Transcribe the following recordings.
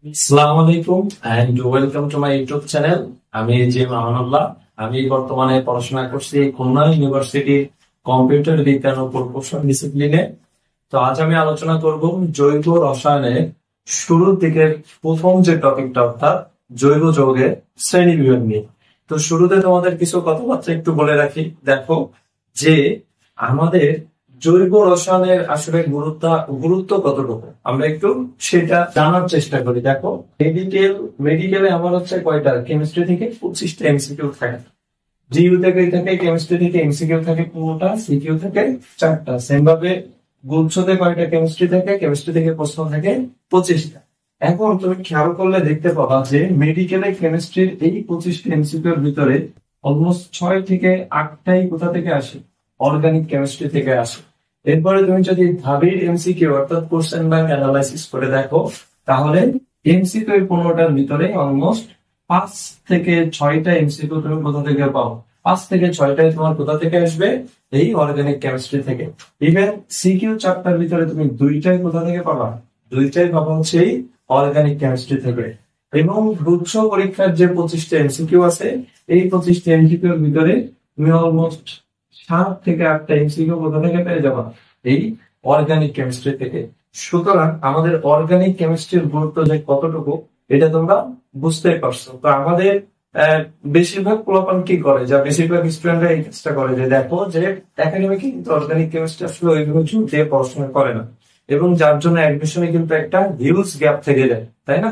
আসসালামু আলাইকুম and welcome to my YouTube channel. আমি জি মামুনুল্লাহ। আমি বর্তমানে পড়াশোনা করছি খুলনা ইউনিভার্সিটির কম্পিউটার বিজ্ঞান ও প্রকৌশল ডিসিপ্লিনে। তো আজ আমি আলোচনা করব জৈব রসায়নের শুরুর দিকের প্রথম যে টপিকটা, অর্থাৎ জৈব যৌগের শ্রেণী বিভাগ নিয়ে। তো শুরুতে তোমাদের কিছু কথাবার্তা একটু বলে রাখি। দেখো যে আমাদের জৈব রসায়নের আসলে গুরুত্ব কতটুকু আমরা একটু সেটা জানার চেষ্টা করি। দেখো মেডিকেলে আমার হচ্ছে কয়টা, কেমিস্ট্রি থেকে 25টা এমসিকিউ থাকে, জিইউ থেকে থাকে, কেমিস্ট্রি থেকে এমসিকিউ থাকে 15টা, সিকিউ থেকে 4টা। সেম ভাবে গুচ্ছতে কয়টা কেমিস্ট্রি থেকে, কেমিস্ট্রি থেকে প্রশ্ন থাকে 25টা। এখন তুমি খেয়াল করলে দেখতে পাবা যে মেডিকেলে কেমিস্ট্রির এই 25টা এমসিকিউর ভিতরে অলমোস্ট 6 থেকে 8টাই কোথা থেকে আসে, অর্গানিক কেমিস্ট্রি থেকে আসে। এরপরে তুমি যদি ঢাবির এমসিকিউ অর্থাৎ কোশ্চেন ব্যাংক অ্যানালাইসিস করে দেখো, তাহলে এমসিকিউ 15টার ভিতরে অলমোস্ট 5 থেকে 6টা এমসিকিউ তুমি কোথা থেকে পাও, 5 থেকে 6টাই তোমার কোথা থেকে আসবে, এই অর্গানিক কেমিস্ট্রি থেকে। ইভেন সিকিউ 4টার ভিতরে তুমি 2টাই কোথা থেকে পাবা, 2টাই পাবা হচ্ছে এই অর্গানিক কেমিস্ট্রি থেকে। এবং গুচ্ছ পরীক্ষার যে 25টা এমসিকিউ আছে, এই 25টা এমসিকিউর ভিতরে তুমি অলমোস্ট 7 থেকে 8টা এমসিকিউ কোথা থেকে পেয়ে যাবা, এই অর্গানিক কেমিস্ট্রি থেকে। সুতরাং আমাদের অর্গানিক কেমিস্ট্রির গুরুত্ব যে কতটুকু এটা তোমরা বুঝতেই পারছো। তো আমাদের বেশিরভাগ পোলাপান কি করে, যা বেশিরভাগ স্টুডেন্টরা এই কাজটা করে, যে দেখো যে একাডেমিক কিন্তু অর্গানিক কেমিস্ট্রি আসলে ওইভাবে জোর দিয়ে পড়াশোনা করে না, এবং যার জন্য অ্যাডমিশনে কিন্তু একটা হিউজ গ্যাপ থেকে যায়, তাই না?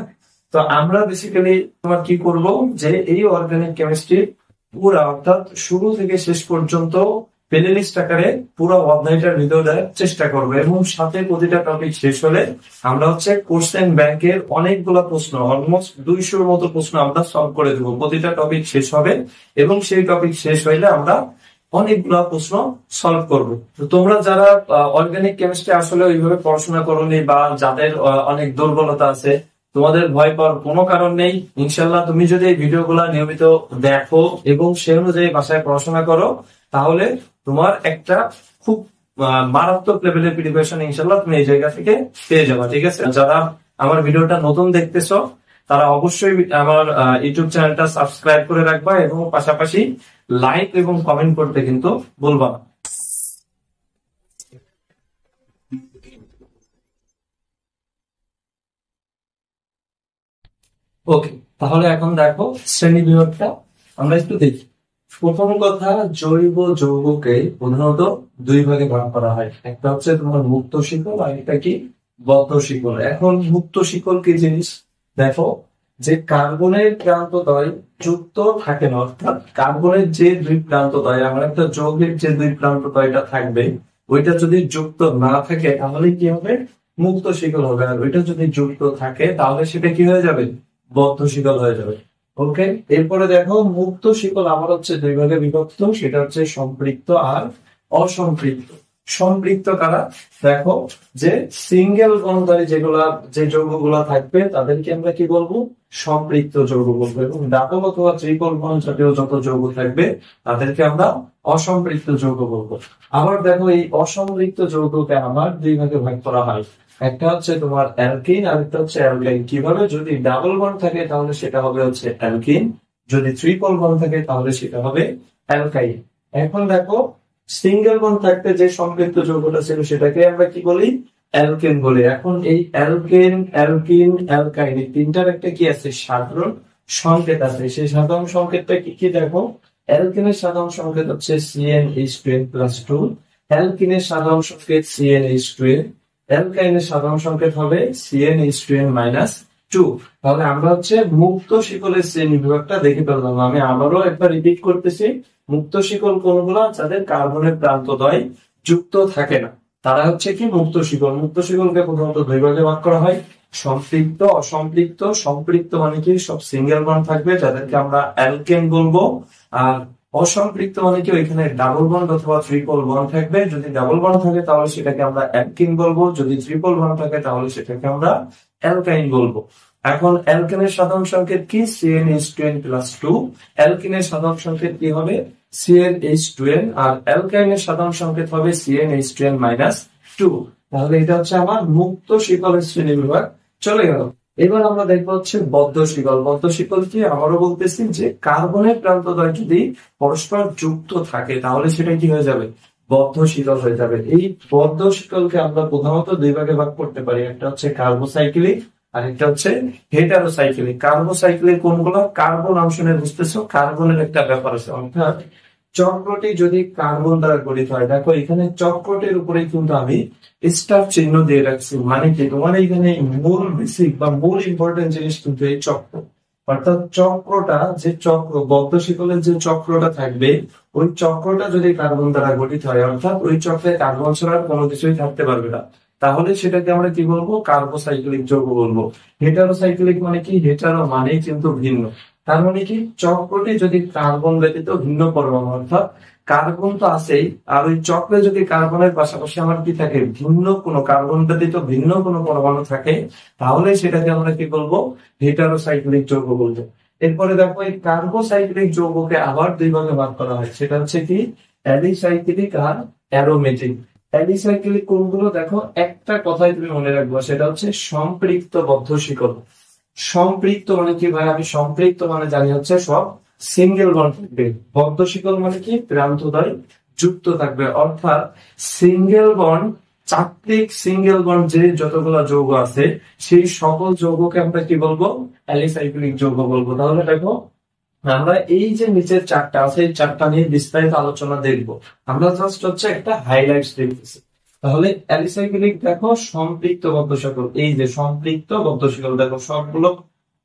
তো আমরা বেসিক্যালি তোমার কি করব, যে এই অর্গানিক কেমিস্ট্রি পুরা অর্থাৎ শুরু থেকে শেষ পর্যন্ত প্লে লিস্ট আকারে পুরো অধ্যায়টার ভিতরে দেওয়ার চেষ্টা করবো, এবং সাথে প্রতিটা টপিক শেষ হলে আমরা হচ্ছে কোশ্চেন ব্যাংকের অনেকগুলো প্রশ্ন, অলমোস্ট 200-র মতো প্রশ্ন আমরা সলভ করে দেবো। প্রতিটা টপিক শেষ হবে এবং সেই টপিক শেষ হইলে আমরা অনেকগুলো প্রশ্ন সলভ করব। তো তোমরা যারা অর্গানিক কেমিস্ট্রি আসলে ওইভাবে পড়াশোনা করোনি, বা যাদের অনেক দুর্বলতা আছে, তোমাদের ভয় পাওয়ার কোনো কারণ নেই। ইনশাল্লাহ তুমি যদি এই ভিডিওগুলো নিয়মিত দেখো এবং সে অনুযায়ী বাসায় পড়াশোনা করো, তাহলে তোমার একটা খুব মারাত্মক লেভেলের প্রিপারেশন ইনশাল্লাহ তুমি এই জায়গা থেকে পেয়ে যাবে। ঠিক আছে? যারা আমার ভিডিওটা নতুন দেখতেছো, তারা অবশ্যই আমার ইউটিউব চ্যানেলটা সাবস্ক্রাইব করে রাখবা, এবং পাশাপাশি লাইক এবং কমেন্ট করতে কিন্তু বলবা না। ওকে, তাহলে এখন দেখো শ্রেণী বিভাগটা আমরা একটু দেখি। প্রথম কথা, জৈব যৌগকে প্রধানত দুই ভাগে ভাগ করা হয়। একটা হচ্ছে তোমার মুক্ত শিকল, আর একটা কি বদ্ধ শিকল। এখন মুক্ত শিকল কি জিনিস, দেখো যে কার্বনের প্রান্তদ্বয় যুক্ত থাকে না, অর্থাৎ কার্বনের যে দুই প্রান্তদ্বয়, আমার একটা যৌগের যে দুই প্রান্তদ্বয়টা থাকবে, ওইটা যদি যুক্ত না থাকে তাহলে কি হবে, মুক্ত শিকল হবে। আর ওইটা যদি যুক্ত থাকে তাহলে সেটা কি হয়ে যাবে, বদ্ধ শিকল হয়ে যাবে। ওকে, এরপরে দেখো মুক্ত শিকল আবার হচ্ছে দুই ভাগে বিভক্ত, সেটা হচ্ছে সম্পৃক্ত আর অসম্পৃক্ত। সম্পৃক্ত কারা, দেখো যে সিঙ্গেল বন্ধধারী যে যৌগগুলা থাকবে তাদেরকে আমরা কি বলবো, সম্পৃক্ত যৌগ বলবো, এবং ডাবল অথবা ট্রিপল বন্ড জাতীয় যত যৌগ থাকবে তাদেরকে আমরা অসম্পৃক্ত যৌগ বলবো। আবার দেখো এই অসম্পৃক্ত যৌগকে আমার দুই ভাগে ভাগ করা হয়, একটা হচ্ছে তোমার অ্যালকিন আর একটা হচ্ছে অ্যালকাইন। কিভাবে, যদি ডাবল বন্ড থাকে তাহলে সেটা হবে হচ্ছে অ্যালকিন, যদি ট্রিপল বন্ড থাকে তাহলে সেটা হবে অ্যালকাইন। এখন দেখো সিঙ্গেল বন্ড থাকতে যে সম্পৃক্ত যৌগটা ছিল সেটাকে আমরা কি বলি, অ্যালকেন বলি। এখন এই অ্যালকেন, অ্যালকিন, অ্যালকাইন এই তিনটার একটা কি আছে, সাধারণ সংকেত আছে। সেই সাধারণ সংকেতটা কি কি, দেখো অ্যালকেনের সাধারণ সংকেত হচ্ছে CnH2n+2, অ্যালকিনের সাধারণ সংকেত CnH2n, অ্যালকাইনের সাধারণ সংকেত হবে CnH2n-2। তাহলে আমরা হচ্ছে মুক্ত শিকলের শ্রেণী বিভাগটা দেখে ফেললাম। আমি আবারও একবার রিপিট করতেছি, মুক্ত শিকল কোনগুলো, যাদের কার্বনের প্রান্তদ্বয় যুক্ত থাকে না, তারা হচ্ছে কি মুক্ত শিকল। মুক্ত শিকলকে প্রথমত দুই ভাগে ভাগ করা হয়, সম্পৃক্ত, অসম্পৃক্ত। সম্পৃক্ত মানে কি, সব সিঙ্গেল বন্ড থাকবে, যাদেরকে আমরা অ্যালকেন বলবো। আর অসম্পৃক্ত মানে কি, ওইখানে ডাবল বন্ড অথবা ট্রিপল বন্ড থাকবে। যদি ডাবল বন্ড থাকে তাহলে সেটাকে আমরা অ্যালকিন বলবো, যদি ট্রিপল বন্ড থাকে তাহলে সেটাকে আমরা অ্যালকাইন বলবো। এখন অ্যালকেনের সাধারণ সংকেত কি, CnH2n+2। অ্যালকিনের সাধারণ সংকেত কি হবে, CnH2n, আর অ্যালকাইনের সাধারণ সংকেত হবে CnH2n-2। তাহলে এটা হচ্ছে আমার মুক্ত শিকলের শ্রেণী বিভাগ চলে গেল। এবার আমরা দেখবো হচ্ছে বদ্ধ শিকল। বদ্ধ শিকল কি, আবারও বলতেছি যে কার্বনের প্রান্তদ্বয় যদি পরস্পর যুক্ত থাকে তাহলে সেটা কি হয়ে যাবে, বদ্ধ শিকল হয়ে যাবে। এই বদ্ধ শিকলকে আমরা প্রধানত দুই ভাগে ভাগ করতে পারি, একটা হচ্ছে কার্বোসাইক্লিক আর একটা হচ্ছে হেটারোসাইক্লিক। কার্বোসাইক্লিক কোনগুলো, কার্বন অংশ নিয়ে বুঝতেছো, কার্বনের একটা ব্যাপার আছে, অর্থাৎ চক্রটি যদি কার্বন দ্বারা গঠিত হয়। দেখো এখানে চক্রটির উপরে কিন্তু আমি স্টার চিহ্ন দিয়ে রাখছি, মানে কি তোমার এখানে মূল বেসিক বা মূল ইম্পর্টেন্ট জিনিস কিন্তু এই চক্র। অর্থাৎ চক্রটা, যে চক্র বদ্ধ শিকলের যে চক্রটা থাকবে, ওই চক্রটা যদি কার্বন দ্বারা গঠিত হয়, অর্থাৎ ওই চক্রে কার্বন ছাড়া কোনো কিছুই থাকতে পারবে না, তাহলে সেটাকে আমরা কি বলবো, কার্বোসাইক্লিক যৌগ বলবো। হেটারোসাইক্লিক মানে কি, হেটারো মানেই কিন্তু ভিন্ন। তার মানে কি, চক্রটি যদি কার্বন ব্যতীত ভিন্ন পরমাণু, অর্থাৎ কার্বন তো আছেই, আর ওই চক্রে যদি কার্বনের পাশাপাশি আমার কি থাকে, ভিন্ন কোনো কার্বন ব্যতীত ভিন্ন কোনো পরমাণু থাকে, তাহলে সেটাকে আমরা কি বলবো, হেটারোসাইক্লিক যৌগ বলবো। এরপরে দেখো এই কার্বোসাইক্লিক যৌগকে আবার দুই ভাগে ভাগ করা হয়, সেটা হচ্ছে কি অ্যালিসাইক্লিক আর অ্যারোমেটিক। অ্যালিসাইক্লিক কোনগুলো, দেখো একটা কথাই তুমি মনে রাখবো, সেটা হচ্ছে সম্পৃক্ত বদ্ধ শিকল। সম্পৃক্ত মানে কি ভাই, আমি সম্পৃক্ত মানে জানি হচ্ছে সব সিঙ্গেল বন্ড থাকবে। বদ্ধ শিকল মানে কি, প্রান্তদ্বয় যুক্ত থাকবে, অর্থাৎ সিঙ্গেল বন্ড, চাকতিক সিঙ্গেল বন্ড যে যতগুলো যৌগ আছে সেই সকল যৌগকে আমরা কি বলবো, অ্যালিসাইক্লিক যৌগ বলবো। তাহলে দেখো আমরা এই যে নিচের চারটা আছে, এই চারটা নিয়ে বিস্তারিত আলোচনা দেখবো, আমরা জাস্ট হচ্ছে একটা হাইলাইটস দেখতেছি। তাহলে অ্যালিসাইক্লিক দেখো সম্পৃক্ত বদ্ধ শিকল, এই যে সম্পৃক্ত বদ্ধ শিকল, দেখো সবগুলো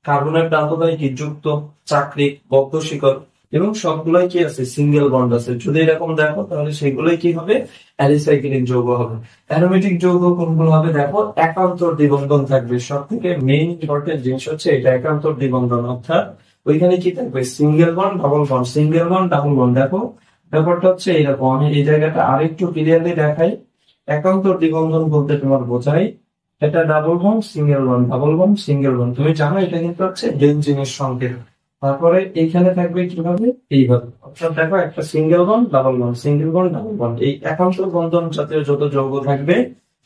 কার্বনের প্রান্তদ্বয় কি যুক্ত, চাকরিক বদ্ধ শিকল, এবং সবগুলোই কি আছে, সিঙ্গেল বন্ড আছে। যদি এরকম দেখো তাহলে সেগুলোই কি হবে, অ্যালিসাইক্লিক যৌগ হবে। অ্যারোমেটিক যৌগ কোনগুলো হবে, দেখো একান্তর দ্বিবন্ধন থাকবে। সব থেকে মেইন ইম্পর্টেন্ট জিনিস হচ্ছে এটা, একান্তর দ্বিবন্ধন, অর্থাৎ ওইখানে কি থাকবে, single bond double bond, single bond double bond. দেখো ব্যাপারটা হচ্ছে এইরকম, আমি এই জায়গাটা আরেকটু ক্লিয়ারলি দেখাই। একান্তর দ্বিবন্ধন বলতে তোমার বোঝাই এটা double bond single bond, double bond single bond. তুমি জানো এটা কিন্তু হচ্ছে বেনজিনের সংকেত। তারপরে এইখানে থাকবে কিভাবে, এইভাবে, অর্থাৎ দেখো একটা single bond double bond, single bond double bond. এই একান্তর বন্ধন জাতীয় যত যৌগ থাকবে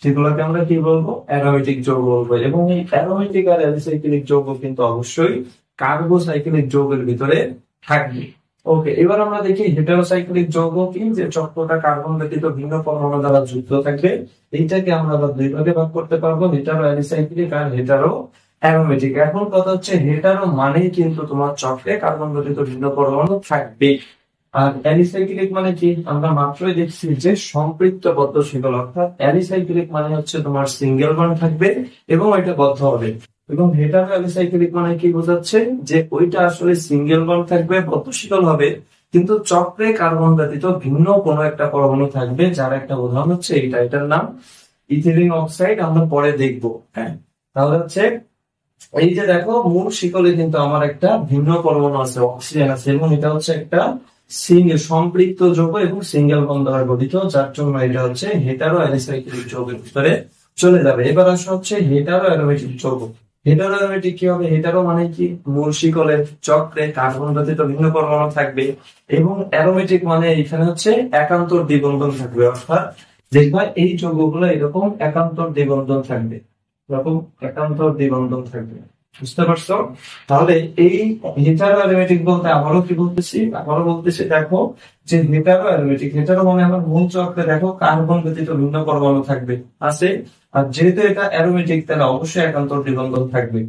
সেগুলোকে আমরা কি বলবো, অ্যারোমেটিক যৌগ বলবো। এবং এই অ্যারোমেটিক আর অ্যালিসাইক্লিক যৌগ কিন্তু অবশ্যই কার্বোসাইক্লিক যৌগের ভিতরে থাকবে। ওকে, এবার আমরা দেখি হেটারোসাইক্লিক যৌগ কি, যে চক্রটা কার্বন ব্যতীত ভিন্ন পরমাণু দ্বারা যুক্ত থাকবে। এইটাকে আমরা আবার দুই ভাগে ভাগ করতে পারবো, হেটারো অ্যালিসাইক্লিক আর হেটারো অ্যারোমেটিক। এখন কথা হচ্ছে হেটারো মানেই কিন্তু তোমার চক্রে কার্বন ব্যতীত ভিন্ন পরমাণু থাকবে, আর অ্যালিসাইক্লিক মানে কি, আমরা মাত্রই দেখছি যে সম্পৃক্ত বদ্ধ শিকল। অর্থাৎ অ্যালিসাইক্লিক মানে হচ্ছে তোমার সিঙ্গেল বন্ড থাকবে এবং এটা বদ্ধ হবে, এবং হেটারো অ্যালিসাইক্লিক মানে কি বোঝাচ্ছে, যে ওইটা আসলে সিঙ্গেল বন্ড থাকবে, বদ্ধ শিকল হবে, কিন্তু চক্রে কার্বন ব্যতীত ভিন্ন কোনো একটা পরমাণু থাকবে, যার একটা উদাহরণ হচ্ছে এইটা, এটার নাম ইথিলিন অক্সাইড, আমরা পরে দেখবো। হ্যাঁ, তাহলে হচ্ছে এই যে দেখো মূল শিকলে কিন্তু আমার একটা ভিন্ন পরমাণু আছে, অক্সিজেন আছে, এবং এটা হচ্ছে একটা সিঙ্গেল সম্পৃক্ত যৌগ এবং সিঙ্গেল বন্ড দ্বারা গঠিত, যার জন্য এটা হচ্ছে হেটারো অ্যালিসাইক্লিক যৌগের ভিতরে চলে যাবে। এবার আসা হচ্ছে হেটারো অ্যারোমেটিক যৌগ। হেটারো অ্যারোমেটিক কি হবে, হেটারো মানে কি, মূল শিকলের চক্রে কার্বন ব্যতীত ভিন্ন পরমাণু থাকবে, এবং অ্যারোমেটিক মানে এখানে হচ্ছে একান্তর দ্বিবন্ধন থাকবে। অর্থাৎ দেখবা এই যৌগগুলো এরকম একান্তর দ্বিবন্ধন থাকবে, এরকম একান্তর দ্বিবন্ধন থাকবে, বুঝতে পারছো? তাহলে এই হেটারো অ্যারোমেটিক বলতে আবারও বলতেছি দেখো যে হেটারো অ্যারোমেটিক, হেটারো মানে আমার মূল চক্রে দেখো কার্বন ব্যতীত ভিন্ন পরমাণু থাকবে, আছে, আর যেহেতু এটা অ্যারোমেটিক তাহলে অবশ্যই একান্তর দ্বিবন্ধন থাকবে।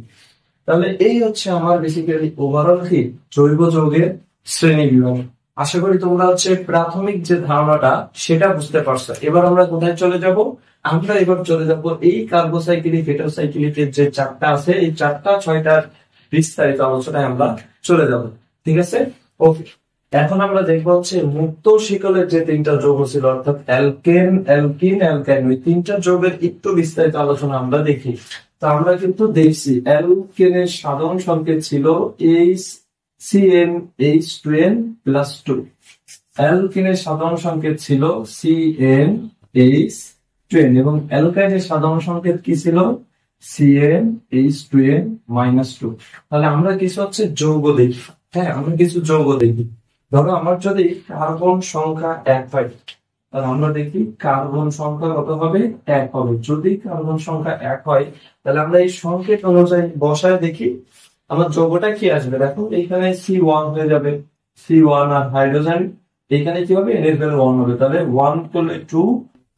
তাহলে এই হচ্ছে আমার বেসিক্যালি ওভারঅল কি জৈব যৌগের শ্রেণী বিভাগ। আশা করি তোমরা হচ্ছে প্রাথমিক যে ধারণাটা সেটা বুঝতে পারছো। এবার আমরা কোথায় চলে যাব, আমরা এবার চলে যাব এই কার্বোসাইক্লিক হেটারোসাইক্লিকের যে চারটা আছে, এই চারটা ছয়টার বিস্তারিত আলোচনায় আমরা চলে যাব। ঠিক আছে, ওকে। এখন আমরা দেখবো হচ্ছে মুক্ত শিকলের যে তিনটা যৌগ ছিল, অর্থাৎ অ্যালকেন, অ্যালকিন, অ্যালকাইন, ওই তিনটা যৌগের একটু বিস্তারিত আলোচনা আমরা দেখি। তো আমরা কিন্তু দেখছি অ্যালকেনের সাধারণ সংকেত ছিল CnH2n+2, অ্যালকিনের সাধারণ সংকেত ছিল CnH2n, এবং অ্যালকাইনের সাধারণ সংকেত কি ছিল, CnH2n-2। তাহলে আমরা কিছু হচ্ছে যৌগ দেখি। হ্যাঁ, আমরা কিছু যৌগ দেখি। ধরো আমার যদি কার্বন সংখ্যা 1 হয়, তাহলে আমরা দেখি কার্বন সংখ্যা কত হবে, 1 হবে। যদি কার্বন সংখ্যা 1 হয় তাহলে আমরা এই সংকেত অনুযায়ী বসায় দেখি আমার যৌগটা কি আসবে। দেখো এখানে C1 হয়ে যাবে, C1 আর হাইড্রোজেন এখানে কি হবে, এর ভ্যালু 1 হবে। তাহলে 1 করলে 2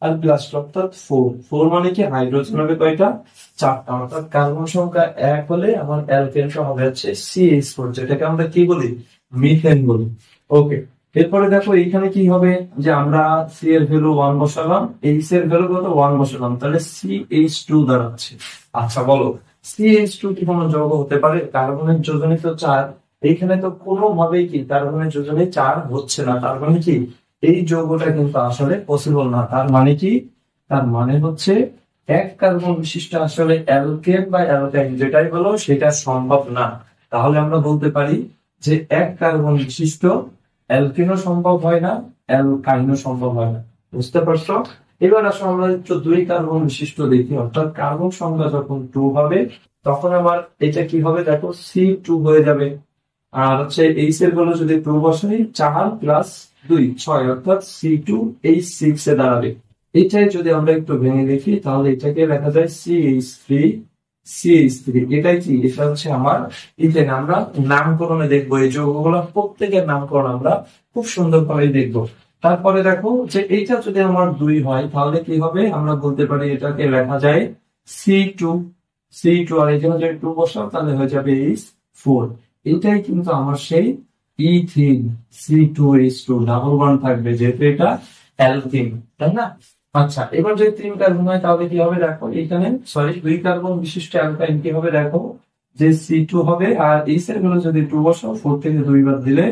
আর প্লাস অর্থাৎ 4 মানে কি হাইড্রোজেন হবে কয়টা, 4টা। অর্থাৎ কার্বন সংখ্যা 1 হলে আমার অ্যালকেনটা হবে হচ্ছে CH4, যেটাকে আমরা কি বলি, মিথেন বলি। ওকে, এরপরে দেখো এইখানে কি হবে, যে আমরা C এর ভ্যালু 1 বসালাম, H এর ভ্যালু কত 1 বসালাম, তাহলে CH2 দাঁড়াচ্ছে। আচ্ছা বলো CH2 কি কোনো যৌগ হতে পারে? কার্বনের যোজনী তো 4, এইখানে তো কোনোভাবেই কি কার্বনের যোজনী 4 হচ্ছে না। তার মানে কি এই যৌগটা কিন্তু আসলে পসিবল না। তার মানে কি, তার মানে হচ্ছে এক কার্বন বিশিষ্ট আসলে অ্যালকেন বা অ্যালকাইন যেটাই বলো সেটা সম্ভব না। তাহলে আমরা বলতে পারি যে এক কার্বন বিশিষ্ট অ্যালকেনও সম্ভব হয় না, অ্যালকাইনও সম্ভব হয় না। বুঝতে পারছো? এবার আসলে আমরা একটু 2 কার্বন বিশিষ্ট দেখি। অর্থাৎ কার্বন সংখ্যা যখন 2 হবে তখন আবার এটা কি হবে, দেখো C2 হয়ে যাবে। আর হচ্ছে এইচ এর ভ্যালু যদি 2 বসাই, 4 প্লাস 2 6, অর্থাৎ C2H6 এ দাঁড়াবে। এটাই যদি আমরা একটু ভেঙে দেখি তাহলে এটাকে লেখা যায় CH3। এটাই কি, এটা হচ্ছে আমার ইথেন। আমরা নামকরণে দেখবো এই যৌগগুলো প্রত্যেকের নামকরণ আমরা খুব সুন্দর করে দেখবো। তারপরে দেখো যে এইটা যদি আমার 2 হয় তাহলে কি হবে, আমরা বলতে পারি এটাকে লেখা যায় C2 আর এখানে যদি 2 বসাও তাহলে হয়ে যাবে H4। এটাই কিন্তু আমার সেই ইথিন, C2H2 ডাবল বন্ড থাকবে যেহেতু এটা অ্যালকিন, তাই না? আচ্ছা, এবার যদি 3 কার্বন হয় তাহলে কি হবে, দেখো এখানে 2 কার্বন বিশিষ্ট অ্যালকাইন কি হবে, দেখো যে C2 হবে আর এইচ এর ভ্যালু যদি 2 বসাও, 4 থেকে 2 বাদ দিলে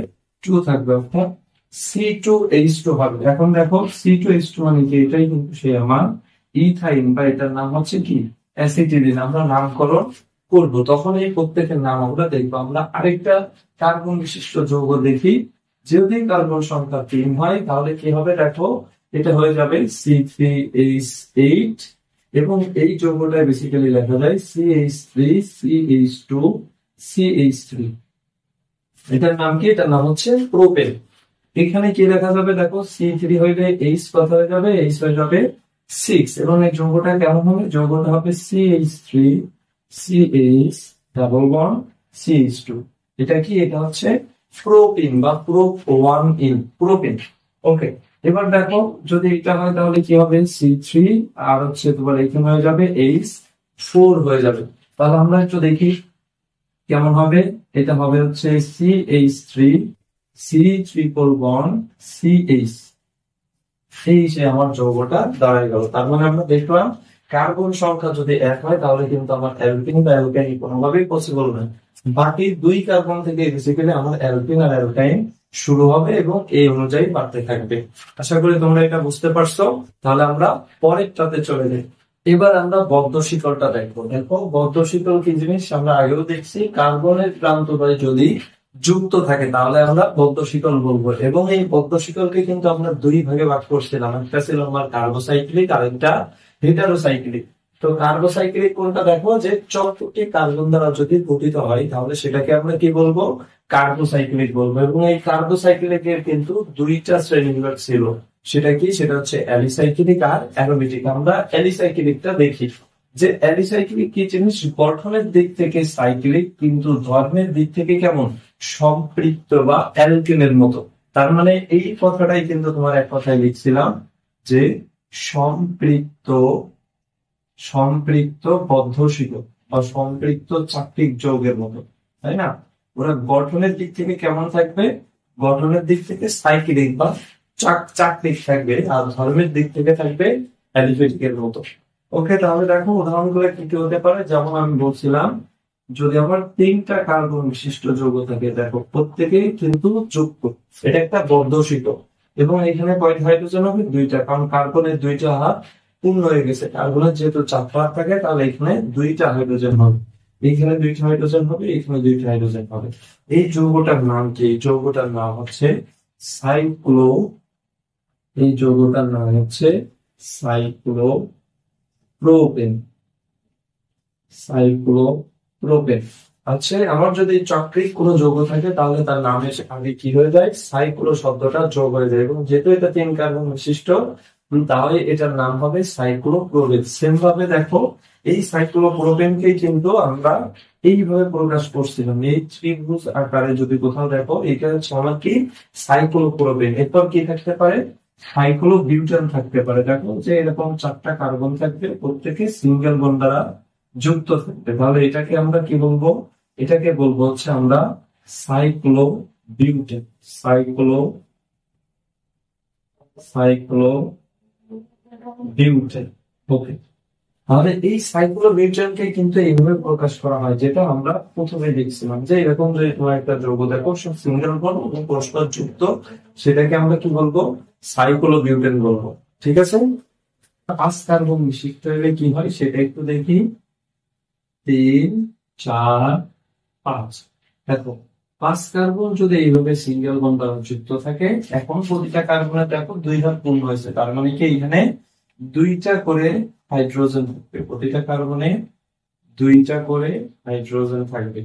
2 থাকবে, অর্থাৎ C2H2 হবে। এখন দেখো C2H2 মানে কি, এটাই কিন্তু সে আমার ইথাইন বা এটার নাম হচ্ছে কি অ্যাসিটিলিন। আমরা নামকরণ করবো তখন এই প্রত্যেকের নাম আমরা দেখবো। আমরা আরেকটা কার্বন বিশিষ্ট যৌগ দেখি। যদি কার্বন সংখ্যা 3 হয় তাহলে কি হবে, দেখো এটা হয়ে যাবে C3H8 এবং এই যৌগটা বেসিক্যালি লেখা যায় CH3CH2CH3। এটার নাম কি, এটার নাম হচ্ছে প্রোপেন। এখানে কি লেখা যাবে, দেখো C3 হইলে H কত হয়ে যাবে, H হয়ে যাবে 6 এবং এই যৌগটা কেমন হবে, যৌগটা হবে CH3CH ডাবল বন্ড CH2। এটা কি, এটা হচ্ছে প্রোপিন বা প্রোপ1ইন প্রোপিন। ওকে, এবার দেখো যদি এটা হয় তাহলে কি হবে, C3 আর হচ্ছে তোমার এখানে হয়ে যাবে H4 হয়ে যাবে। তাহলে আমরা একটু দেখি কেমন হবে। এটা হবে হচ্ছে CH3 ট্রিপল বন্ড CH। এই যে আমার যৌগটা দাঁড়ায় গেল। তার মানে আমরা দেখলাম কার্বন সংখ্যা যদি 1 হয় তাহলে কিন্তু আমার অ্যালকিন বা অ্যালকাইন কোনোভাবেই পসিবল নয়। বাকি 2 কার্বন থেকে বেসিক্যালি আমার অ্যালকিন আর অ্যালকাইন শুরু হবে এবং এই অনুযায়ী বাড়তে থাকবে। আশা করি তোমরা এটা বুঝতে পারছো। তাহলে আমরা পরেরটাতে চলে যাই। এবার আমরা বদ্ধ শিকলটা দেখবো। দেখো বদ্ধ শিকল কি জিনিস আমরা আগেও দেখছি, কার্বনের প্রান্তদ্বয় যদি যুক্ত থাকে তাহলে আমরা বদ্ধ শিকল বলবো। এবং এই বদ্ধ শিকলকে কিন্তু আমরা 2 ভাগে ভাগ করছিলাম, একটা ছিল আমার কার্বোসাইক্লিক আর একটা হেটারোসাইক্লিক। তো কার্বোসাইক্লিক কোনটা, দেখো যে 4টি কার্বন দ্বারা যদি গঠিত হয় তাহলে সেটাকে আমরা কি বলবো, কার্বোসাইক্লিক বলবো। এবং এই কার্বোসাইক্লিকের কিন্তু 2টা শ্রেণীবিভাগ ছিল, সেটা কি, সেটা হচ্ছে অ্যালিসাইক্লিক আর অ্যারোমেটিক। আমরা অ্যালিসাইক্লিকটা দেখি যে অ্যালিসাইক্লিক কি জিনিস, গঠনের দিক থেকে সাইক্লিক কিন্তু ধর্মের দিক থেকে কেমন, সম্পৃক্ত বা অ্যালকেনের মতো। তার মানে এই কথাটাই কিন্তু তোমার এক কথায় লিখছিলাম যে সম্পৃক্ত সম্পৃক্ত বদ্ধ শিকল বা সম্পৃক্ত চাকরিক যৌগের মতো, তাই না? ওরা গঠনের দিক থেকে কেমন থাকবে, গঠনের দিক থেকে সাইক্লিক বা চাকরিক থাকবে আর ধর্মের দিক থেকে থাকবে অ্যালিফেটিকের মতো। ওকে, তাহলে দেখো উদাহরণগুলো কি কি হতে পারে। যেমন আমি বলছিলাম যদি আমার 3টা কার্বন বিশিষ্ট যৌগ থাকে, দেখো প্রত্যেকেই কিন্তু যুক্ত, এটা একটা বদ্ধ শিকল। এবং এখানে কয়টা হাইড্রোজেন হবে, 2টা, কারণ কার্বনের 2টা হাত পূর্ণ হয়ে গেছে। কার্বনের যেহেতু 4 ভাগ থাকে তাহলে এখানে 2টা হাইড্রোজেন হবে, এইখানে 2টা হাইড্রোজেন হবে, এখানে 2টা হাইড্রোজেন হবে। এই যৌগটার নাম কি, এই যৌগটার নাম হচ্ছে সাইক্লো, এই যৌগটার নাম হচ্ছে সাইক্লোপ্রোপেন। সাইক্লোপ্রোপেন। আচ্ছা, আমার যদি চক্রিক কোনো যৌগ থাকে তাহলে তার নামের আগে কি হয়ে যায়, সাইক্লো শব্দটা যোগ হয়ে যায়, এবং যেহেতু এটা 3 কার্বন বিশিষ্ট তাহলে এটার নাম হবে সাইক্লোপ্রোপেন। সেম ভাবে দেখো, এই সাইক্লোপ্রোপেনকে কিন্তু আমরা এইভাবে প্রকাশ করছিলাম, এই ত্রিভুজ আকারে। যদি কোথাও দেখো এটা হচ্ছে আমার কি, সাইক্লোপ্রোপেন। এরপর কি থাকতে পারে, সাইক্লোবিউটেন থাকতে পারে। দেখো যে এরকম 4টা কার্বন থাকবে, প্রত্যেকে সিঙ্গেল বন্ড দ্বারা যুক্ত থাকবে। তাহলে এটাকে আমরা কি বলবো, এটাকে বলবো হচ্ছে আমরা সাইক্লোবিউটেন। Cyclo cyclobutane. ওকে, তাহলে এই সাইক্লোবিউটেনকে কিন্তু এইভাবে প্রকাশ করা হয়, যেটা আমরা প্রথমে দেখছিলাম, যে এরকম যে তোমার একটা যৌগ দেখো সিঙ্গেল বন্ড এবং পরস্পর যুক্ত, সেটাকে আমরা কি বলবো, সাইক্লোবিউটেন বলবো। ঠিক আছে, 5 কার্বন বিশিষ্ট হলে কি হয় সেটা একটু দেখি। 3, 4, 5। দেখো 5 কার্বন যদি এইভাবে সিঙ্গেল বন্ড দ্বারা যুক্ত থাকে, এখন প্রতিটা কার্বনে দেখো 2 ভাগ পূর্ণ হয়েছে, তার মানে কি এখানে 2টা করে হাইড্রোজেন থাকবে, প্রতিটা কার্বনে 2টা করে হাইড্রোজেন থাকবে।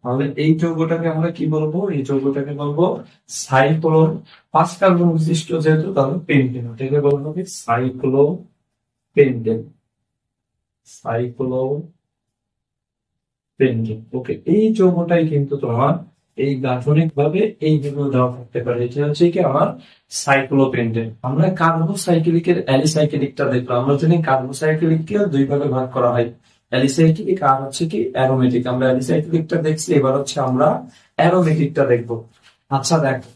তাহলে এই যৌগটাকে আমরা কি বলবো, এই যৌগটাকে বলবো সাইক্লো। 5 কার্বন বিশিষ্ট যেহেতু, তাহলে পেন্টেন, এটাকে বলবো কি cyclopentane. Cyclopentane. Okay, এই যৌগটাই কিন্তু তোমার এই গাঠনিক ভাবে এইগুলো দেওয়া থাকতে পারে। এটা হচ্ছে কি আমার সাইক্লোপেন্টেন। আমরা কার্বোসাইক্লিকের অ্যালিসাইক্লিকটা দেখলাম। আমরা জানি কার্বোসাইক্লিককে 2 ভাগে ভাগ করা হয়, অ্যালিসাইক্লিক আর হচ্ছে কি অ্যারোমেটিক। আমরা অ্যালিসাইক্লিকটা দেখছি, এবার হচ্ছে আমরা অ্যারোমেটিকটা দেখবো। আচ্ছা দেখো,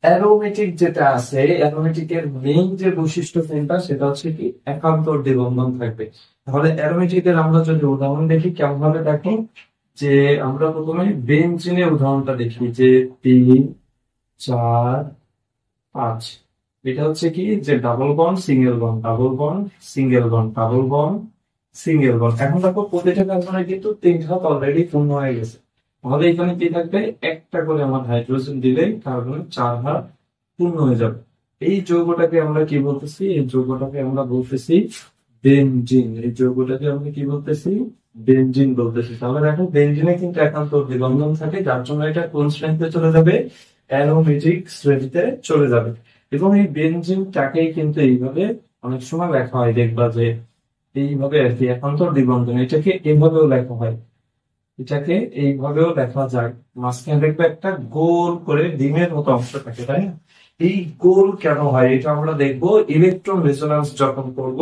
অ্যারোমেটিক যেটা আছে, অ্যারোমেটিকের মেইন যে বৈশিষ্ট্য কোনটা, সেটা হচ্ছে কি একান্তর দ্বিবন্ধন থাকবে। তাহলে অ্যারোমেটিকের আমরা যদি উদাহরণ দেখি কেমন ভাবে, দেখো যে আমরা প্রথমে বেনজিনের উদাহরণটা দেখি, যে 3, 4, 5। এটা হচ্ছে কি যে double bond single bond, double bond single bond, double bond single bond. এখন দেখো প্রতিটা কার্বনে কিন্তু 3 ভাগ অলরেডি পূর্ণ হয়ে গেছে। তাহলে এখানে কি থাকবে, একটা করে আমার হাইড্রোজেন দিলে কার্বনের 4 ভাগ পূর্ণ হয়ে যাবে। এই যৌগটাকে আমরা কি বলতেছি, এই যৌগটাকে আমরা বলতেছি বেনজিন। এই যৌগটাকে আমরা কি বলতেছি, বেনজিন বলতেছি। তাহলে দেখো বেনজিনে কিন্তু একান্ত দ্বিবন্ধন থাকে, যার জন্য এটা কোন শ্রেণীতে চলে যাবে, অ্যারোমেটিক শ্রেণীতে চলে যাবে। এবং এই বেনজিনটাকেই কিন্তু এইভাবে অনেক সময় লেখা হয়, দেখবা যে এইভাবে আর কি একান্ত দ্বিবন্ধন, এটাকে এভাবেও লেখা হয়, এটাকে এইভাবেও লেখা যায়। মাঝখানে দেখবে একটা গোল করে ডিমের মতো অংশ থাকে, তাই না? এই গোল কেন হয় এটা আমরা দেখবো ইলেকট্রন রেজোন্যান্স যখন করব,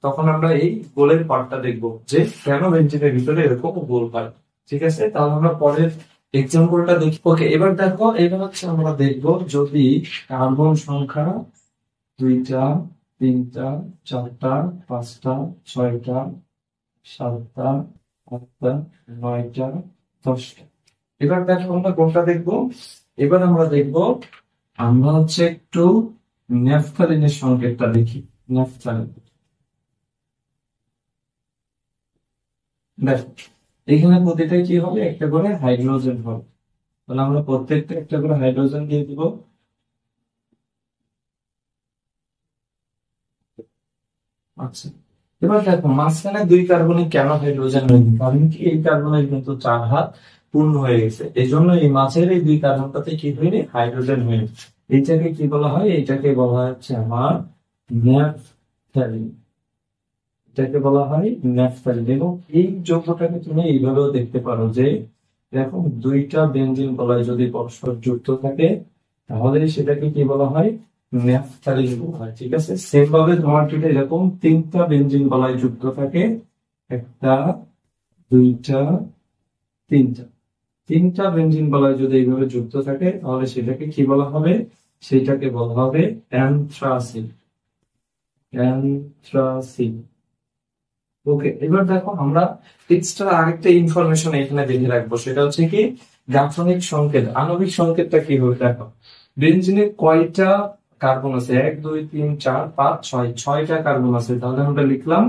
তখন আমরা এই গোলের পার্টটা দেখবো, যে কেন বেঞ্জিনের ভিতরে এরকম গোল হয়। ঠিক আছে, তাহলে আমরা পরের এক্সাম্পলটা দেখি। ওকে, এবার দেখো, এবার হচ্ছে আমরা দেখবো যদি কার্বন সংখ্যা 2টা, 3টা, 4টা, 5টা, 6টা, 7টা, 8টা, 9টা, 10টা। এবার দেখো আমরা কোনটা দেখবো, এবার আমরা দেখবো, আমরা হচ্ছে একটু ন্যাফথালিনের সংকেতটা দেখি। ন্যাফথালিন, দেখো এখানে প্রতিটা কি হবে, একটা করে হাইড্রোজেন হবে। তাহলে আমরা প্রত্যেকটা একটা করে হাইড্রোজেন দিয়ে দিব। আচ্ছা, এবার দেখো মাঝখানে 2 কার্বনে কেন হাইড্রোজেন হয়নি, কারণ কি এই কার্বনের কিন্তু 4 হাত পূর্ণ হয়ে গেছে, এই জন্য এই মাঝের এই 2 কার্বনটাতে কি হয়নি, হাইড্রোজেন হয়নি। এইটাকে কি বলা হয়, এইটাকে বলা হচ্ছে আমার ন্যাফথালিন। এটাকে বলা হয় ন্যাফথালিন। এবং এই যৌগটাকে তুমি এইভাবেও দেখতে পারো, যে দেখো 2টা বেনজিন বলয় যদি পরস্পর যুক্ত থাকে, তাহলে সেটাকে কি বলা হয়, ন্যাফথালিন বলা হয়। ঠিক আছে, সেম ভাবে তোমার যদি এরকম 3টা বেনজিন বলয় যুক্ত থাকে, 1টা, 2টা, 3টা, 3টা বেনজিন বলয় যদি এইভাবে যুক্ত থাকে, তাহলে সেটাকে কি বলা হবে, সেটাকে বলা হবে অ্যানথ্রাসিন। অ্যানথ্রাসিন। ওকে, এবার দেখো আমরা এক্সট্রা আরেকটা ইনফরমেশন এখানে দেখে রাখবো, সেটা হচ্ছে কি গাঠনিক সংকেত, আণবিক সংকেতটা কি হবে। দেখো বেনজিনে কয়টা কার্বন আছে, 1, 2, 3, 4, 5, 6, 6টা কার্বন আছে। তাহলে আমরা লিখলাম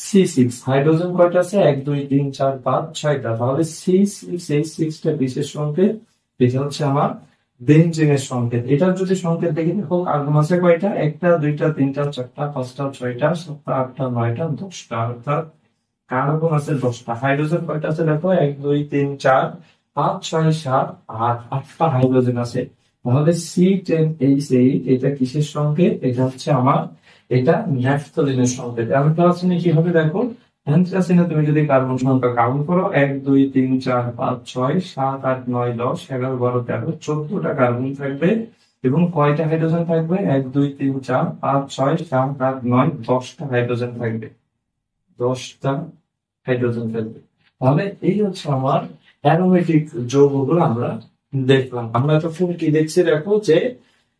C6। হাইড্রোজেন কয়টা আছে, 1, 2, 3, 4, 5, 6টা। তাহলে C6, এই 6টা বিশেষ সংকেত, এটা হচ্ছে আমার বেনজিনের সংকেত। এটার যদি সংকেত দেখি, দেখো কার্বন আছে কয়টা, 1টা, 2টা, 3টা, 4টা, 5টা, 6টা, 7টা, 8টা, 9টা, 10টা, অর্থাৎ কার্বন আছে 10টা, হাইড্রোজেন কয়টা আছে দেখো, 1 2 3 4 5 6 7 8, 8টা হাইড্রোজেন আছে। তাহলে C10H8 এটা কিসের সংকেত? এটা হচ্ছে আমার, এটা ন্যাফথলিনের সংকেত। অ্যান্থ্রাসিনে কি হবে দেখো, অ্যান্থ্রাসিনে তুমি যদি কার্বন সংখ্যা কাউন্ট করো 1 2 3 4 5 6 7 8 9 10 11 12 13 14টা কার্বন থাকবে এবং কয়টা হাইড্রোজেন থাকবে? 1 2 3 4 5 6 7 8 9 10টা হাইড্রোজেন থাকবে, 10টা হাইড্রোজেন থাকবে। তাহলে এই হচ্ছে আমার অ্যারোমেটিক যৌগগুলো আমরা দেখলাম। আমরা এতক্ষণ কি দেখছি দেখো, যে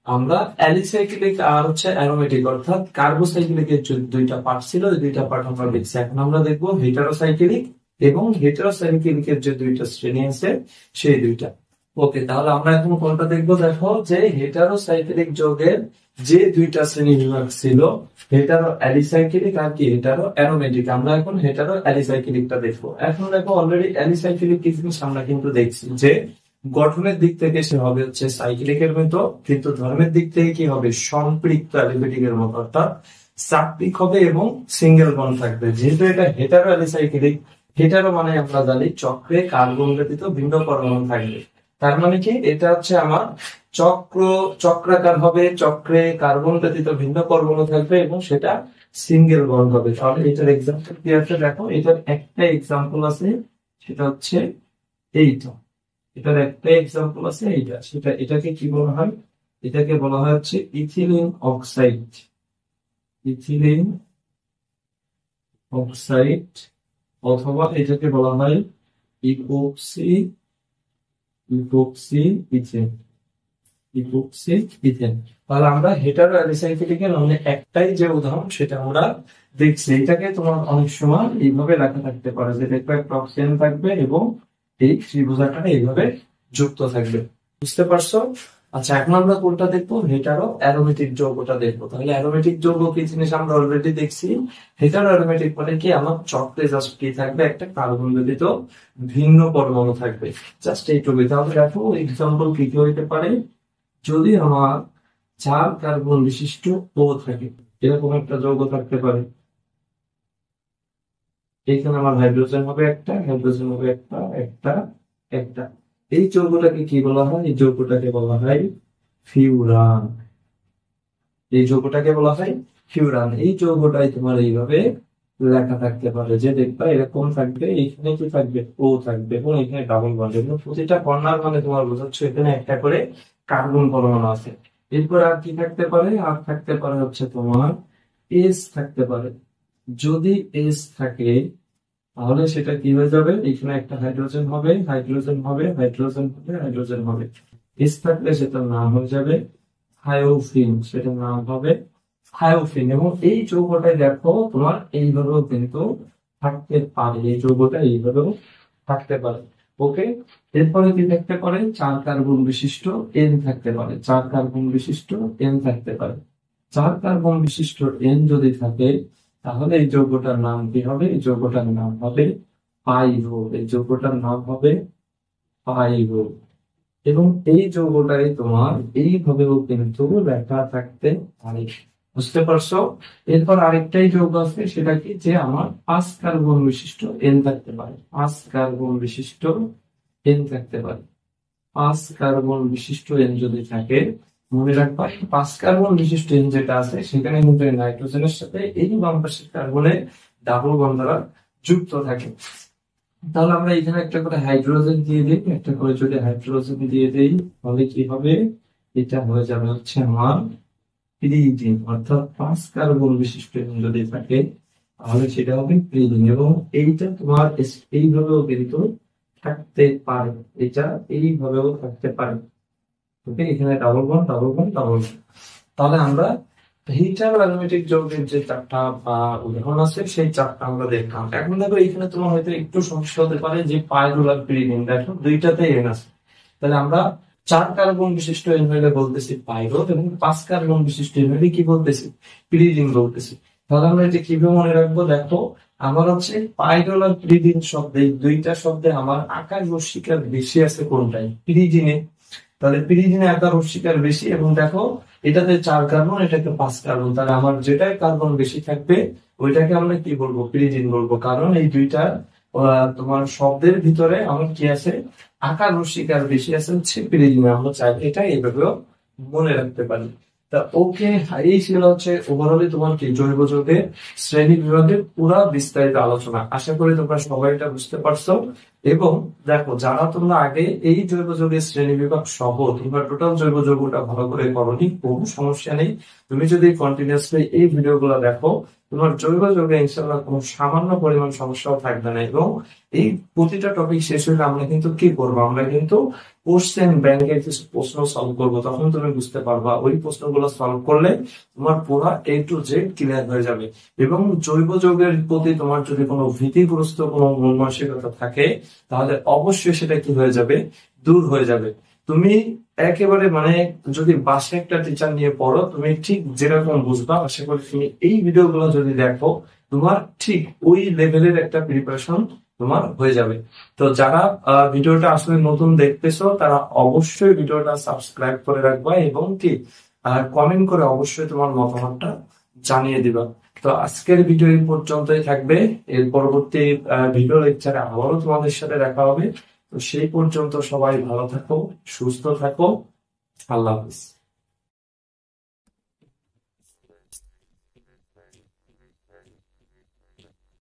আমরা অ্যালিসাইক্লিক আর হচ্ছে অ্যারোমেটিক অর্থাৎ কার্বোসাইক্লিকের যে দুইটা পার্ট ছিল, ওই দুইটা পার্ট আমরা দেখছি। এখন আমরা দেখবো হেটারোসাইক্লিক এবং হেটারোসাইক্লিকের যে দুইটা শ্রেণী আছে সেই দুইটা। ওকে, তাহলে আমরা এখন কোনটা দেখবো দেখো, যে হেটারোসাইক্লিক যৌগের যে দুইটা শ্রেণী বিভাগ ছিল, হেটারো অ্যালিসাইক্লিক আর কি হেটারো অ্যারোমেটিক। আমরা এখন হেটারো অ্যালিসাইক্লিকটা দেখবো। এখন দেখো অলরেডি অ্যালিসাইক্লিক কি জিনিস আমরা কিন্তু দেখছি, যে গঠনের দিক থেকে সে হবে হচ্ছে সাইক্লিকের মতো, কিন্তু ধর্মের দিক থেকে কি হবে? সম্পৃক্ত অ্যালিফেটিকের মতো, অর্থাৎ চাকতিক হবে এবং সিঙ্গেল বন্ড থাকবে। যেহেতু এটা হেটারো অ্যালিসাইক্লিক, হেটারো মানে আমরা জানি চক্রে কার্বন ব্যতীত ভিন্ন পরমাণু থাকবে। তার মানে কি, এটা হচ্ছে আমার চক্রাকার হবে, চক্রে কার্বন ব্যতীত ভিন্ন পরমাণু থাকবে এবং সেটা সিঙ্গেল বন্ড হবে। তাহলে এটার এক্সাম্পল কি আছে দেখো, এটার একটা এক্সাম্পল আছে, সেটা হচ্ছে এইটা। এটার একটা এক্সাম্পল আছে এইটা, সেটা এটাকে কি বলা হয়? এটাকে বলা হয় হচ্ছে ইথিলিন অক্সাইড। ইথিলিন অক্সাইড, অথবা এটাকে বলা হয় ইপোক্সি ইথেন। Epoxy ethane. তাহলে আমরা হেটারো অ্যালিসাইক্লিকের মানে একটাই যে উদাহরণ সেটা আমরা দেখছি। এটাকে তোমার অনেক সময় এইভাবে লেখা থাকতে পারে, যে দেখবে একটা অক্সিজেন থাকবে এবং এই ত্রিভুজাকারে এইভাবে যুক্ত থাকবে। বুঝতে পারছো? আচ্ছা, এখন আমরা কোনটা দেখবো? হেটারো অ্যারোমেটিক যৌগটা দেখবো। তাহলে অ্যারোমেটিক যৌগ কি জিনিস আমরা অলরেডি দেখছি। হেটারো অ্যারোমেটিক মানে কি, আমার চক্রে জাস্ট কি থাকবে? একটা কার্বন ব্যতীত ভিন্ন পরমাণু থাকবে, জাস্ট এইটুকুই। তাহলে দেখো এক্সাম্পল কি কি হইতে পারে। যদি আমার 4 কার্বন বিশিষ্ট ও থাকে, এরকম একটা যৌগ থাকতে পারে। এখানে আমার হাইড্রোজেন হবে একটা, হাইড্রোজেন হবে একটা একটা একটা। এই যৌগটাকে কি বলা হয়? এই যৌগটাকে বলা হয় ফিউরান। এই যৌগটাকে বলা হয় ফিউরান। এই যৌগটাই তোমার এইভাবে লেখা থাকতে পারে, যে দেখবা এরকম থাকবে, এখানে কি থাকবে? ও থাকবে এবং এখানে ডাবল বন্ড, এবং প্রতিটা কর্নার মানে তোমার বোঝাচ্ছ এখানে একটা করে কার্বন পরমাণু আছে। এরপর আর কি থাকতে পারে? আর থাকতে পারে হচ্ছে তোমার এস থাকতে পারে। যদি এস থাকে তাহলে সেটা কি হয়ে যাবে? এখানে একটা হাইড্রোজেন হবে, হাইড্রোজেন হবে, হাইড্রোজেন হবে, হাইড্রোজেন হবে। এস থাকলে সেটার নাম হয়ে যাবে থায়োফিন, সেটার নাম হবে থায়োফিন। এবং এই যৌগটাই দেখো তোমার এইভাবেও কিন্তু থাকতে পারে, এই যৌগটা এইভাবেও থাকতে পারে। ওকে, এরপরে কি থাকতে পারে? 4 কার্বন বিশিষ্ট এন থাকতে পারে, 4 কার্বন বিশিষ্ট এন থাকতে পারে। 4 কার্বন বিশিষ্ট এন যদি থাকে তাহলে এই যৌগটার নাম কি হবে? এই যৌগটার নাম হবে পাইরো। এই যৌগটার নাম হবে পাইরো। এবং এই যৌগটাই তোমার এইভাবেও কিন্তু লেখা থাকতে পারে। বুঝতে পারছো? এরপর আরেকটাই যৌগ আছে, সেটা কি, যে আমার 5 কার্বন বিশিষ্ট এন থাকতে পারে। 5 কার্বন বিশিষ্ট এন থাকতে পারে। 5 কার্বন বিশিষ্ট এন যদি থাকে, মনে রাখবা 5 কার্বন বিশিষ্ট এন যেটা আছে সেখানে কিন্তু নাইট্রোজেনের সাথে এই বাম পাশের কার্বনে ডাবল বন্ড দ্বারা যুক্ত থাকে। তাহলে আমরা এখানে একটা করে হাইড্রোজেন দিয়ে দিই, একটা করে যদি হাইড্রোজেন দিয়ে দিই তাহলে কি হবে? এটা হয়ে যাবে হচ্ছে আমার পিরিডিন। অর্থাৎ 5 কার্বন বিশিষ্ট এন যদি থাকে তাহলে সেটা হবে পিরিডিন। এবং এইটা তোমার এইভাবেও কিন্তু থাকতে পারে, এটা এইভাবেও থাকতে পারে। ওকে, এখানে double bond double bond double bond. তাহলে আমরা হেটারো অ্যারোমেটিক যৌগের যে 4টা উদাহরণ আছে সেই 4টা আমরা দেখলাম। এখন দেখো এখানে তোমার হয়তো একটু সমস্যা হতে পারে, যে পাইরুল আর পিরিডিন দেখো দুইটাতে এন আছে। তাহলে আমরা 4 কার্বন বিশিষ্ট এন হইলে বলতেছি পাইরো, এবং 5 কার্বন বিশিষ্ট এন হইলে কি বলতেছি? পিরিডিন বলতেছি। তাহলে আমরা এটা কিভাবে মনে রাখবো? দেখো আমার হচ্ছে পাইরোল আর পিরিডিন শব্দে, দুইটা শব্দে আমার আকার রশ্মিকার বেশি আছে কোনটাই? পিরিডিনে। তাহলে পিরিডিনে আকার রশ্মিকার বেশি। এবং দেখো এটাতে 4 কার্বন, এটাকে 5 কার্বন, তাহলে আমার যেটাই কার্বন বেশি থাকবে ওইটাকে আমরা কি বলবো, পিরিজিন বলবো। কারণ এই দুইটা তোমার শব্দের ভিতরে আমার কি আছে, আকার রসিকার বেশি আছে হচ্ছে পিরিজিনে। আমরা চাই এটা এইভাবেও মনে রাখতে পারি। তা ওকে, এই ছিল হচ্ছে ওভারঅলি তোমার কি জৈব যৌগের শ্রেণী বিভাগের পুরা বিস্তারিত আলোচনা। আশা করি তোমরা সবাই এটা বুঝতে পারছো। এবং দেখো, যারা তোমরা আগে এই জৈব যৌগের শ্রেণী বিভাগ সহ তোমরা টোটাল জৈব যৌগটা ভালো করে করোনি, কোনো সমস্যা নেই। তুমি যদি কন্টিনিউয়াসলি এই ভিডিওগুলো দেখো, তোমার জৈব যৌগে ইনশাআল্লাহ কোনো সামান্য পরিমাণ সমস্যাও থাকবে না। এবং এই প্রতিটা টপিক শেষ হলে আমরা কিন্তু কি করবো, আমরা কিন্তু কোশ্চেন ব্যাংকের কিছু প্রশ্ন সলভ করবো। তখন তুমি বুঝতে পারবা ওই প্রশ্নগুলো সলভ করলে তোমার পুরো A to Z ক্লিয়ার হয়ে যাবে। এবং জৈব যৌগের প্রতি তোমার যদি কোনো ভীতিগ্রস্ত কোনো মন মানসিকতা থাকে, তাহলে অবশ্যই সেটা কি হয়ে যাবে, দূর হয়ে যাবে। তুমি একেবারে মানে যদি বাসায় একটা টিচার নিয়ে পড়ো, তুমি ঠিক যেরকম বুঝবা, আশা করি তুমি এই ভিডিওগুলো যদি দেখো, তোমার ঠিক ওই লেভেলের একটা প্রিপারেশন তোমার হয়ে যাবে। তো যারা ভিডিওটা আসলে নতুন দেখতেছো, তারা অবশ্যই ভিডিওটা সাবস্ক্রাইব করে রাখবা এবং কি কমেন্ট করে অবশ্যই তোমার মতামতটা জানিয়ে দিবা। তো আজকের ভিডিও এই পর্যন্তই থাকবে। এর পরবর্তী ভিডিও লেকচারে আবারও তোমাদের সাথে দেখা হবে। তো সেই পর্যন্ত সবাই ভালো থাকো, সুস্থ থাকো। আল্লাহ হাফিজ।